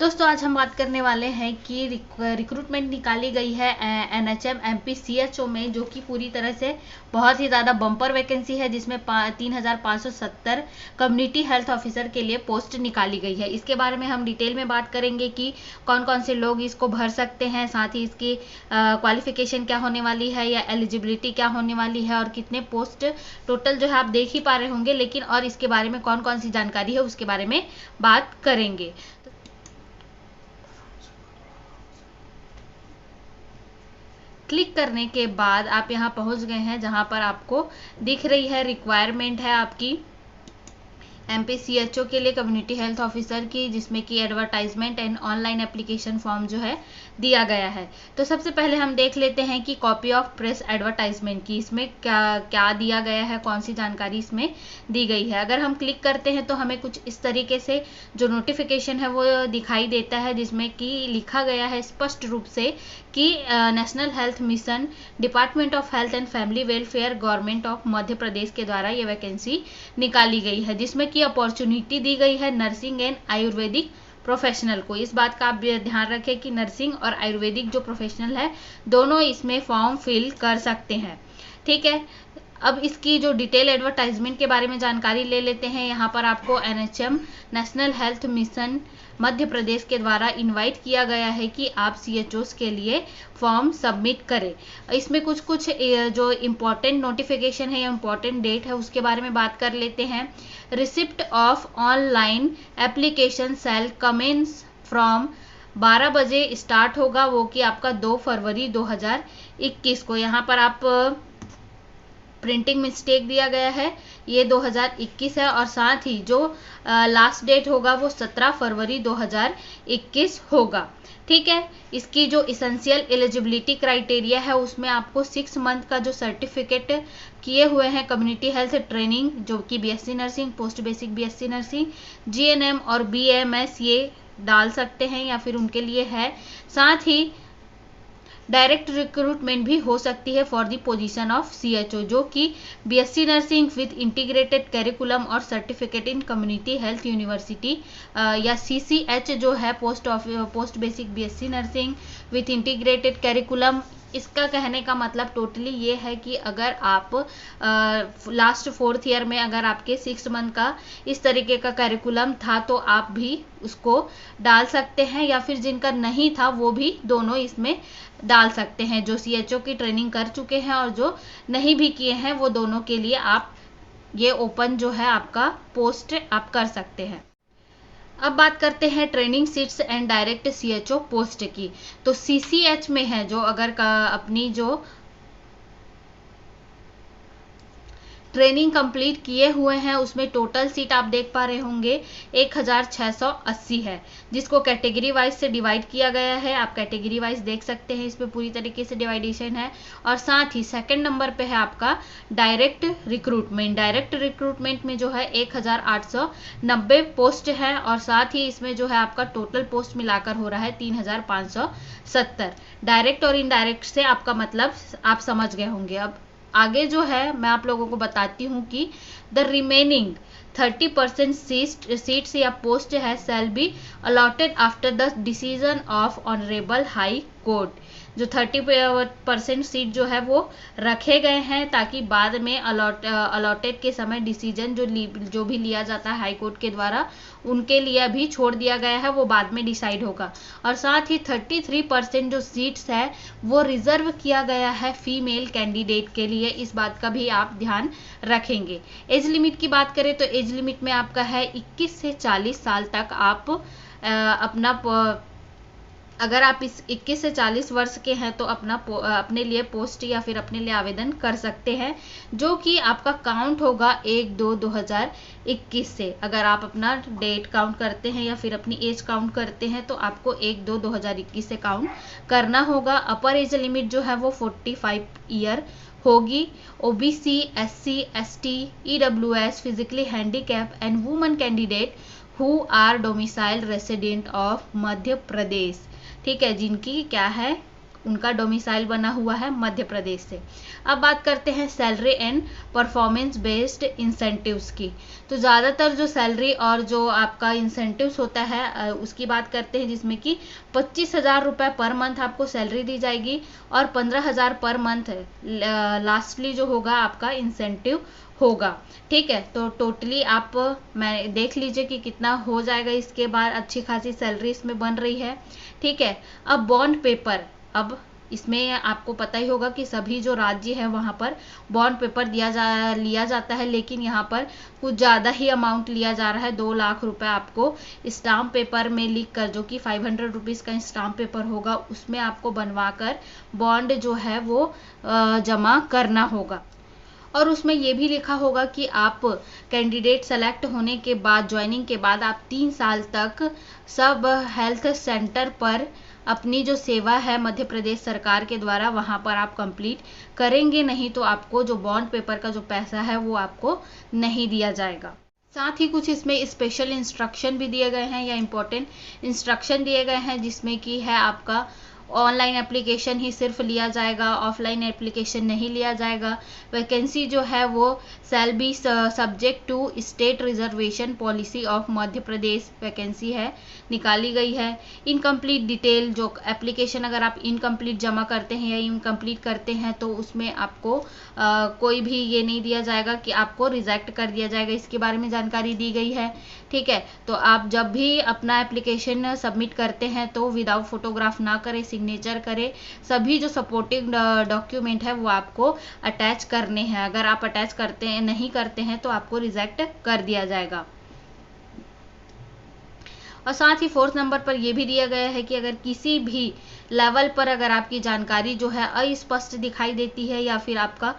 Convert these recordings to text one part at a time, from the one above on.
दोस्तों आज हम बात करने वाले हैं कि रिक्रूटमेंट निकाली गई है एनएचएम एमपी सीएचओ में, जो कि पूरी तरह से बहुत ही ज़्यादा बम्पर वैकेंसी है, जिसमें 3570 कम्युनिटी हेल्थ ऑफिसर के लिए पोस्ट निकाली गई है। इसके बारे में हम डिटेल में बात करेंगे कि कौन कौन से लोग इसको भर सकते हैं, साथ ही इसकी क्वालिफिकेशन क्या होने वाली है या एलिजिबिलिटी क्या होने वाली है और कितने पोस्ट टोटल जो है आप देख ही पा रहे होंगे, लेकिन और इसके बारे में कौन कौन सी जानकारी है उसके बारे में बात करेंगे। क्लिक करने के बाद आप यहाँ पहुँच गए हैं जहाँ पर आपको दिख रही है रिक्वायरमेंट है आपकी एमपीसीएचओ के लिए कम्युनिटी हेल्थ ऑफिसर की, जिसमें कि advertisement and online application form जो है दिया गया है। तो सबसे पहले हम देख लेते हैं कि कॉपी ऑफ प्रेस एडवर्टाइजमेंट की इसमें क्या क्या दिया गया है, कौन सी जानकारी इसमें दी गई है। अगर हम क्लिक करते हैं तो हमें कुछ इस तरीके से जो नोटिफिकेशन है वो दिखाई देता है, जिसमें कि लिखा गया है स्पष्ट रूप से कि National Health Mission, department of health and family welfare, government of Madhya Pradesh के द्वारा ये वैकेंसी निकाली गई है, जिसमें कि अपॉर्चुनिटी दी गई है नर्सिंग एंड आयुर्वेदिक प्रोफेशनल को। इस बात का आप ध्यान रखें कि नर्सिंग और आयुर्वेदिक जो प्रोफेशनल है दोनों इसमें फॉर्म फिल कर सकते हैं। ठीक है, अब इसकी जो डिटेल एडवर्टाइजमेंट के बारे में जानकारी ले लेते हैं। यहाँ पर आपको एनएचएम नेशनल हेल्थ मिशन मध्य प्रदेश के द्वारा इनवाइट किया गया है कि आप सीएचओस के लिए फॉर्म सबमिट करें। इसमें कुछ जो इम्पोर्टेंट नोटिफिकेशन है या इम्पोर्टेंट डेट है उसके बारे में बात कर लेते हैं। Receipt of online application shall commence from 12 बजे स्टार्ट होगा, वो कि आपका 2 फरवरी 2021 को। यहाँ पर आप प्रिंटिंग मिस्टेक दिया गया है, ये 2021 है, और साथ ही जो लास्ट डेट होगा वो 17 फरवरी 2021 होगा। ठीक है, इसकी जो इसेंशियल एलिजिबिलिटी क्राइटेरिया है उसमें आपको 6 मंथ का जो सर्टिफिकेट किए हुए हैं कम्युनिटी हेल्थ ट्रेनिंग, जो कि BSc nursing, post basic BSc nursing, GNM और बीएमएस ये डाल सकते हैं या फिर उनके लिए है। साथ ही डायरेक्ट रिक्रूटमेंट भी हो सकती है for the position of CHO, जो कि BSc nursing with integrated curriculum और certificate in community health university या सीसीएच जो है post basic BSc nursing with integrated curriculum. इसका कहने का मतलब टोटली ये है कि अगर आप लास्ट 4th ईयर में अगर आपके 6 मंथ का इस तरीके का कैरिकुलम था तो आप भी उसको डाल सकते हैं, या फिर जिनका नहीं था वो भी दोनों इसमें डाल सकते हैं। जो सीएचओ की ट्रेनिंग कर चुके हैं और जो नहीं भी किए हैं वो दोनों के लिए आप ये ओपन जो है आपका पोस्ट आप कर सकते हैं। अब बात करते हैं training seats and direct CHO post की। तो सीसीएच में है जो अगर अपनी जो ट्रेनिंग कंप्लीट किए हुए हैं उसमें टोटल सीट आप देख पा रहे होंगे 1680 है, जिसको कैटेगरी वाइज से डिवाइड किया गया है। आप कैटेगरी वाइज देख सकते हैं, इसमें पूरी तरीके से डिवाइडेशन है। और साथ ही सेकंड नंबर पे है आपका डायरेक्ट रिक्रूटमेंट। डायरेक्ट रिक्रूटमेंट में जो है 1890 पोस्ट है, और साथ ही इसमें जो है आपका टोटल पोस्ट मिलाकर हो रहा है 3570। डायरेक्ट और इनडायरेक्ट से आपका मतलब आप समझ गए होंगे। अब आगे जो है मैं आप लोगों को बताती हूँ कि द रिमेनिंग 30% सीट्स या पोस्ट है shall be allotted after the decision of honourable high court. जो 30% सीट जो है वो रखे गए हैं ताकि बाद में अलॉटेड के समय डिसीजन जो भी लिया जाता है हाई कोर्ट के द्वारा उनके लिए भी छोड़ दिया गया है, वो बाद में डिसाइड होगा। और साथ ही 33% जो सीट्स है वो रिजर्व किया गया है फीमेल कैंडिडेट के लिए, इस बात का भी आप ध्यान रखेंगे। एज लिमिट की बात करें तो एज लिमिट में आपका है 21 से 40 साल तक आप अगर आप इस 21 से 40 वर्ष के हैं तो अपने लिए पोस्ट या फिर अपने लिए आवेदन कर सकते हैं, जो कि आपका काउंट होगा 1/2/2021 से। अगर आप अपना डेट काउंट करते हैं या फिर अपनी एज काउंट करते हैं तो आपको 1/2/2021 से काउंट करना होगा। अपर एज लिमिट जो है वो 45 ईयर होगी। OBC, SC, ST, EWS, physically handicap and women candidate who are domicile resident of Madhya Pradesh, ठीक है, जिनकी क्या है उनका डोमिसाइल बना हुआ है मध्य प्रदेश से। अब बात करते हैं salary and performance based incentives की। तो ज़्यादातर जो सैलरी और जो आपका इंसेंटिव्स होता है उसकी बात करते हैं, जिसमें कि 25,000 रुपये पर मंथ आपको सैलरी दी जाएगी और 15,000 पर मंथ लास्टली जो होगा आपका इंसेंटिव होगा। ठीक है, तो टोटली आप मैं देख लीजिए कि कितना हो जाएगा। इसके बाद अच्छी खासी सैलरी इसमें बन रही है। ठीक है, अब बॉन्ड पेपर, अब इसमें आपको पता ही होगा कि सभी जो राज्य हैं वहाँ पर बॉन्ड पेपर लिया जाता है, लेकिन यहाँ पर कुछ ज़्यादा ही अमाउंट लिया जा रहा है। 2 लाख रुपए आपको स्टाम्प पेपर में लिख कर, जो कि 500 रुपीज़ का स्टाम्प पेपर होगा, उसमें आपको बनवा कर बॉन्ड जो है वो जमा करना होगा। और उसमें ये भी लिखा होगा कि आप कैंडिडेट सेलेक्ट होने के बाद, ज्वाइनिंग के बाद आप 3 साल तक सब हेल्थ सेंटर पर अपनी जो सेवा है मध्य प्रदेश सरकार के द्वारा वहाँ पर आप कंप्लीट करेंगे, नहीं तो आपको जो बॉन्ड पेपर का जो पैसा है वो आपको नहीं दिया जाएगा। साथ ही कुछ इसमें स्पेशल इंस्ट्रक्शन भी दिए गए हैं या इम्पोर्टेंट इंस्ट्रक्शन दिए गए हैं, जिसमें कि है आपका ऑनलाइन एप्लीकेशन ही सिर्फ लिया जाएगा, ऑफलाइन एप्लीकेशन नहीं लिया जाएगा। वैकेंसी जो है वो shall be subject to state reservation policy of Madhya Pradesh vacancy है, निकाली गई है। इनकम्प्लीट डिटेल, जो एप्लीकेशन अगर आप इनकम्प्लीट जमा करते हैं या इनकम्प्लीट करते हैं तो उसमें आपको कोई भी ये नहीं दिया जाएगा कि आपको रिजेक्ट कर दिया जाएगा, इसके बारे में जानकारी दी गई है। ठीक है, तो आप जब भी अपना एप्लीकेशन सबमिट करते हैं तो विदाउट फोटोग्राफ ना करें, सिग्नेचर करें। सभी जो सपोर्टिंग डॉक्यूमेंट है वो आपको अटैच करने हैं। अगर आप अटैच करते हैं नहीं करते हैं तो आपको रिजेक्ट कर दिया जाएगा। और साथ ही 4th नंबर पर यह भी दिया गया है कि अगर किसी भी लेवल पर अगर आपकी जानकारी जो है अस्पष्ट दिखाई देती है या फिर आपका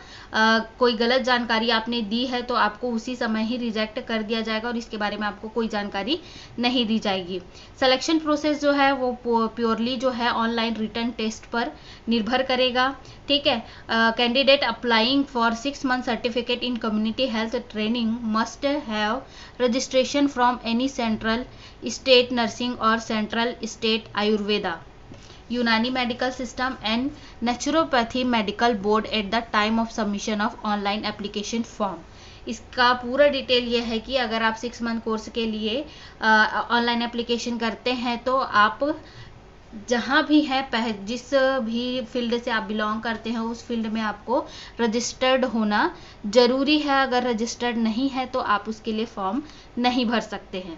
कोई गलत जानकारी आपने दी है तो आपको उसी समय ही रिजेक्ट कर दिया जाएगा और इसके बारे में आपको कोई जानकारी नहीं दी जाएगी। सिलेक्शन प्रोसेस जो है वो प्योरली जो है ऑनलाइन रिटन टेस्ट पर निर्भर करेगा। ठीक है, candidate applying for 6 month certificate in community health training must have registration from any central state nursing और सेंट्रल स्टेट आयुर्वेदा, यूनानी medical system and naturopathy medical board at the time of submission of online application form. इसका पूरा detail ये है कि अगर आप 6 month course के लिए ऑनलाइन एप्लीकेशन करते हैं तो आप जहाँ भी है, जिस भी फील्ड से आप बिलोंग करते हैं उस फील्ड में आपको रजिस्टर्ड होना जरूरी है। अगर रजिस्टर्ड नहीं है तो आप उसके लिए फॉर्म नहीं भर सकते हैं।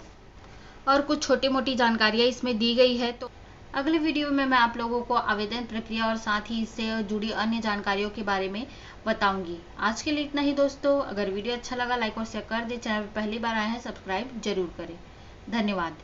और कुछ छोटी मोटी जानकारियाँ इसमें दी गई है। तो अगले वीडियो में मैं आप लोगों को आवेदन प्रक्रिया और साथ ही इससे जुड़ी अन्य जानकारियों के बारे में बताऊंगी। आज के लिए इतना ही दोस्तों। अगर वीडियो अच्छा लगा लाइक और शेयर कर दें। चैनल पर पहली बार आए हैं सब्सक्राइब जरूर करें। धन्यवाद।